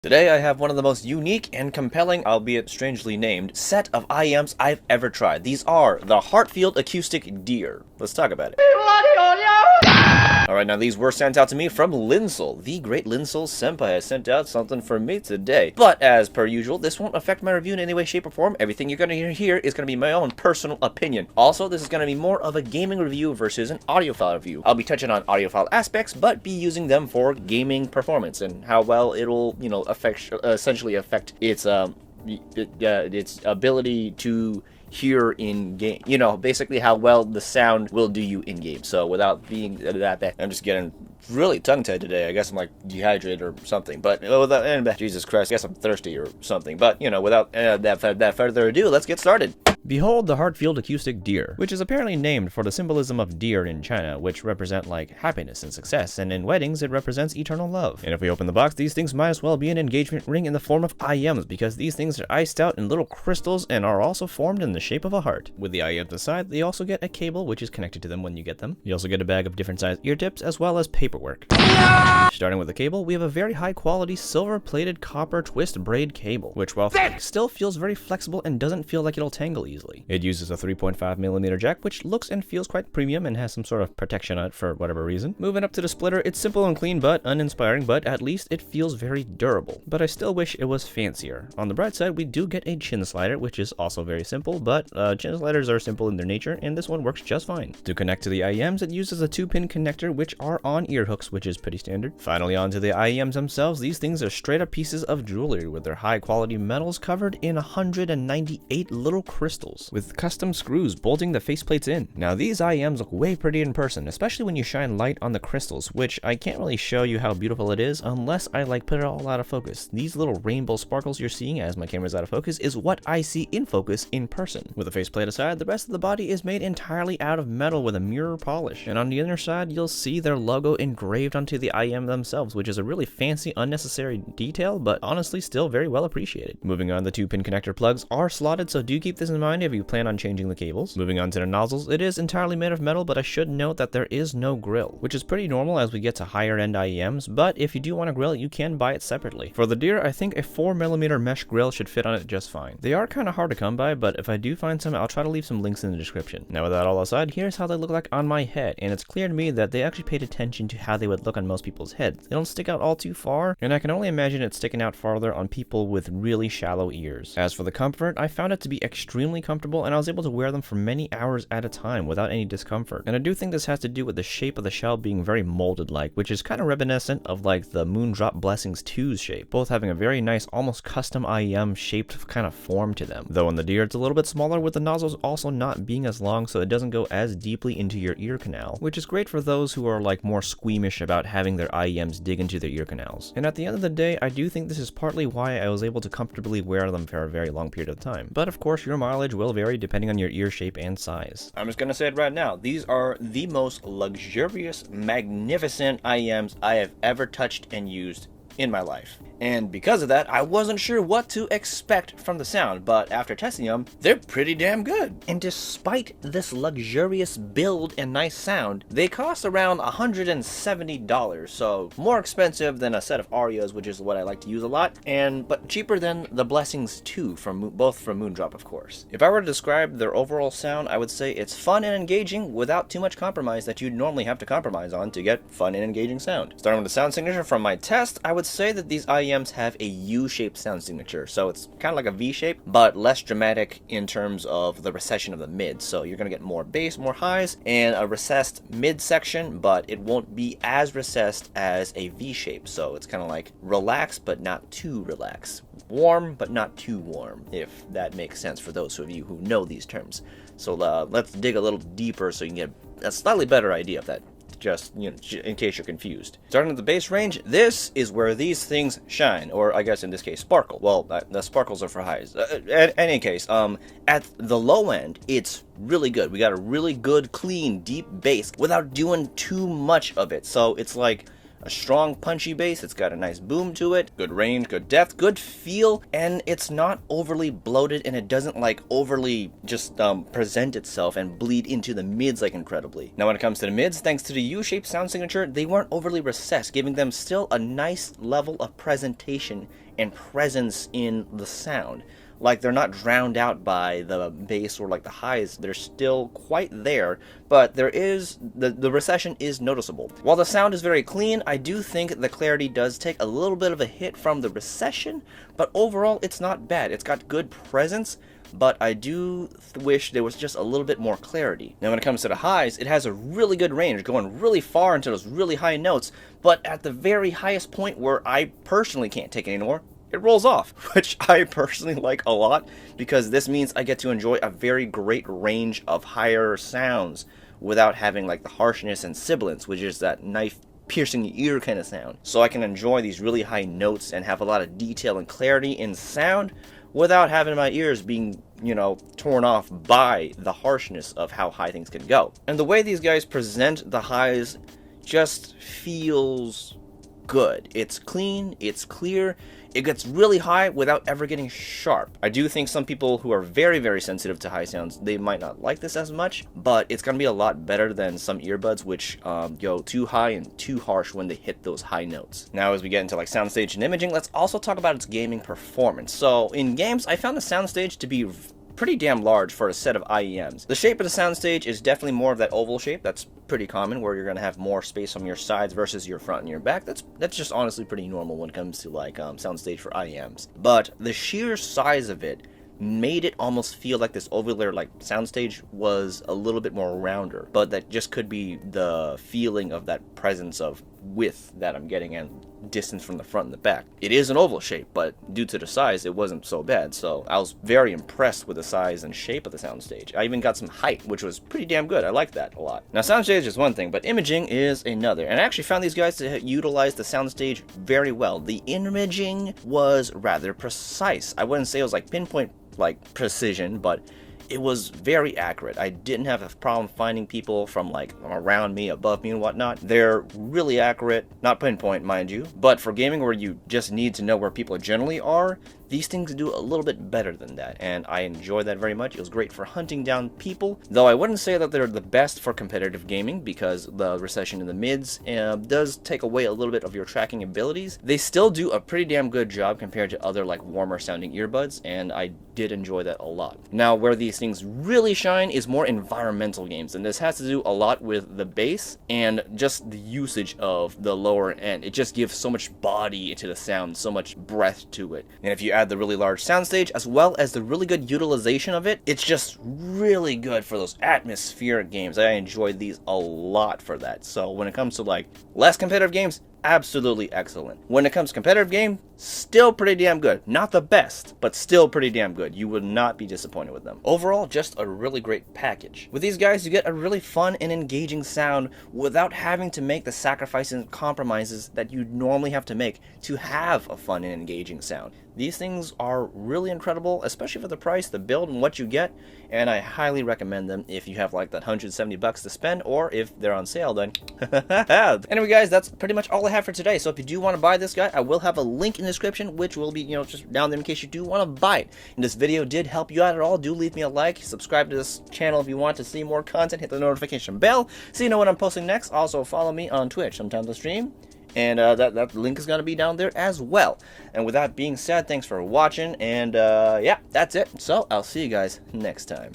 Today I have one of the most unique and compelling, albeit strangely named, set of IEMs I've ever tried. These are the Heartfield Acoustic Deer. Let's talk about it. Alright, now these were sent out to me from Linsel. The great Linsel Senpai has sent out something for me today. But as per usual, this won't affect my review in any way, shape, or form. Everything you're going to hear here is going to be my own personal opinion. Also, this is going to be more of a gaming review versus an audiophile review. I'll be touching on audiophile aspects, but be using them for gaming performance and how well it'll, essentially affect its ability to hear in game. Basically how well the sound will do you in game. So without being that bad, I'm just getting really tongue-tied today. I guess I'm like dehydrated or something. But without Jesus Christ, I guess I'm thirsty or something. But without that further ado, let's get started. Behold the Heartfield Acoustic Deer, which is apparently named for the symbolism of deer in China, which represent like happiness and success, and in weddings it represents eternal love. And if we open the box, these things might as well be an engagement ring in the form of IEMs, because these things are iced out in little crystals and are also formed in the shape of a heart. With the IEMs aside, they also get a cable which is connected to them when you get them. You also get a bag of different sized ear tips as well as paperwork. Starting with the cable, we have a very high quality silver plated copper twist braid cable, which while thick, still feels very flexible and doesn't feel like it'll tangle easily. It uses a 3.5mm jack, which looks and feels quite premium and has some sort of protection on it for whatever reason. Moving up to the splitter, it's simple and clean but uninspiring, but at least it feels very durable. But I still wish it was fancier. On the bright side, we do get a chin slider, which is also very simple, but chin sliders are simple in their nature, and this one works just fine. To connect to the IEMs, it uses a 2-pin connector, which are on ear hooks, which is pretty standard. Finally, onto the IEMs themselves. These things are straight up pieces of jewelry with their high quality metals covered in 198 little crystals, with custom screws bolting the faceplates in. Now these IEMs look way pretty in person, especially when you shine light on the crystals, which I can't really show you how beautiful it is unless I put it all out of focus. These little rainbow sparkles you're seeing as my camera's out of focus is what I see in focus in person. With the faceplate aside, the rest of the body is made entirely out of metal with a mirror polish, and on the inner side you'll see their logo engraved onto the IEM themselves, which is a really fancy unnecessary detail, but honestly still very well appreciated. Moving on, the 2-pin connector plugs are slotted, so do keep this in mind if you plan on changing the cables. Moving on to the nozzles, it is entirely made of metal, but I should note that there is no grill, which is pretty normal as we get to higher end IEMs, but if you do want a grill, you can buy it separately. For the Deer, I think a 4mm mesh grill should fit on it just fine. They are kind of hard to come by, but if I do find some, I'll try to leave some links in the description. Now with that all aside, here's how they look like on my head, and it's clear to me that they actually paid attention to how they would look on most people's heads. They don't stick out all too far, and I can only imagine it sticking out farther on people with really shallow ears. As for the comfort, I found it to be extremely comfortable, and I was able to wear them for many hours at a time without any discomfort. And I do think this has to do with the shape of the shell being very molded like, which is kind of reminiscent of like the Moondrop Blessings 2's shape, both having a very nice almost custom IEM shaped kind of form to them. Though in the Deer it's a little bit smaller, with the nozzles also not being as long, so it doesn't go as deeply into your ear canal, which is great for those who are like more squeamish about having their IEMs dig into their ear canals. And at the end of the day, I do think this is partly why I was able to comfortably wear them for a very long period of time. But of course your mileage will vary depending on your ear shape and size. I'm just gonna say it right now, these are the most luxurious, magnificent IEMs I have ever touched and used in my life. And because of that, I wasn't sure what to expect from the sound, but after testing them, they're pretty damn good. And despite this luxurious build and nice sound, they cost around $170, so more expensive than a set of Arias, which is what I like to use a lot, but cheaper than the Blessings 2, both from Moondrop, of course. If I were to describe their overall sound, I would say it's fun and engaging without too much compromise that you'd normally have to compromise on to get fun and engaging sound. Starting with the sound signature from my test, I would say that these IEMs have a U-shaped sound signature, so it's kind of like a V shape, but less dramatic in terms of the recession of the mid. So you're going to get more bass, more highs, and a recessed mid section, but it won't be as recessed as a V shape. So it's kind of like relaxed, but not too relaxed. Warm, but not too warm, if that makes sense for those of you who know these terms. So let's dig a little deeper so you can get a slightly better idea of that. Just in case you're confused. Starting at the bass range, this is where these things shine, or I guess in this case sparkle. Well, the sparkles are for highs. In any case, at the low end, it's really good. We got a really good, clean, deep bass without doing too much of it. So it's like a strong punchy bass. It's got a nice boom to it, good range, good depth, good feel, and it's not overly bloated, and it doesn't like overly just present itself and bleed into the mids like incredibly. Now when it comes to the mids, thanks to the U-shaped sound signature, they weren't overly recessed, giving them still a nice level of presentation and presence in the sound. Like, they're not drowned out by the bass or like the highs. They're still quite there, but there is the recession is noticeable. While the sound is very clean, I do think the clarity does take a little bit of a hit from the recession, but overall it's not bad. It's got good presence, but I do wish there was just a little bit more clarity. Now when it comes to the highs, it has a really good range, going really far into those really high notes, but at the very highest point where I personally can't take it anymore, it rolls off, which I personally like a lot, because this means I get to enjoy a very great range of higher sounds without having like the harshness and sibilance, which is that knife piercing your ear kind of sound. So I can enjoy these really high notes and have a lot of detail and clarity in sound without having my ears being, you know, torn off by the harshness of how high things can go. And the way these guys present the highs just feels good. It's clean, it's clear, it gets really high without ever getting sharp. I do think some people who are very, very sensitive to high sounds, they might not like this as much, but it's going to be a lot better than some earbuds which go too high and too harsh when they hit those high notes. Now as we get into like soundstage and imaging, let's also talk about its gaming performance. So in games, I found the soundstage to be pretty damn large for a set of IEMs. The shape of the soundstage is definitely more of that oval shape. That's pretty common, where you're going to have more space on your sides versus your front and your back. That's just honestly pretty normal when it comes to like soundstage for IEMs. But the sheer size of it made it almost feel like this ovular like soundstage was a little bit more rounder, but that just could be the feeling of that presence of width that I'm getting and distance from the front and the back. It is an oval shape, but due to the size, it wasn't so bad, so I was very impressed with the size and shape of the soundstage. I even got some height, which was pretty damn good. I liked that a lot. Now, soundstage is one thing, but imaging is another, and I actually found these guys to utilize the soundstage very well. The imaging was rather precise. I wouldn't say it was like pinpoint like precision, but it was very accurate. I didn't have a problem finding people from like around me, above me and whatnot. They're really accurate, not pinpoint mind you, but for gaming where you just need to know where people generally are, these things do a little bit better than that, and I enjoy that very much. It was great for hunting down people, though I wouldn't say that they're the best for competitive gaming, because the recession in the mids does take away a little bit of your tracking abilities. They still do a pretty damn good job compared to other like warmer sounding earbuds, and I did enjoy that a lot. Now, where these things really shine is more environmental games, and this has to do a lot with the bass and just the usage of the lower end. It just gives so much body to the sound, so much breath to it, and if you add the really large soundstage as well as the really good utilization of it, it's just really good for those atmospheric games. I enjoyed these a lot for that. So when it comes to like less competitive games, absolutely excellent. When it comes to competitive game, still pretty damn good. Not the best, but still pretty damn good. You would not be disappointed with them. Overall, just a really great package. With these guys, you get a really fun and engaging sound without having to make the sacrifices and compromises that you normally have to make to have a fun and engaging sound. These things are really incredible, especially for the price, the build, and what you get, and I highly recommend them if you have like that $170 to spend, or if they're on sale, then anyway guys, that's pretty much all I have for today. So if you do want to buy this guy, I will have a link in the description, which will be, you know, just down there in case you do want to buy it. And this video did help you out at all, do leave me a like, subscribe to this channel if you want to see more content, hit the notification bell so you know when I'm posting next. Also follow me on Twitch, sometimes I stream, and that link is going to be down there as well. And with that being said, thanks for watching, and yeah, that's it. So I'll see you guys next time.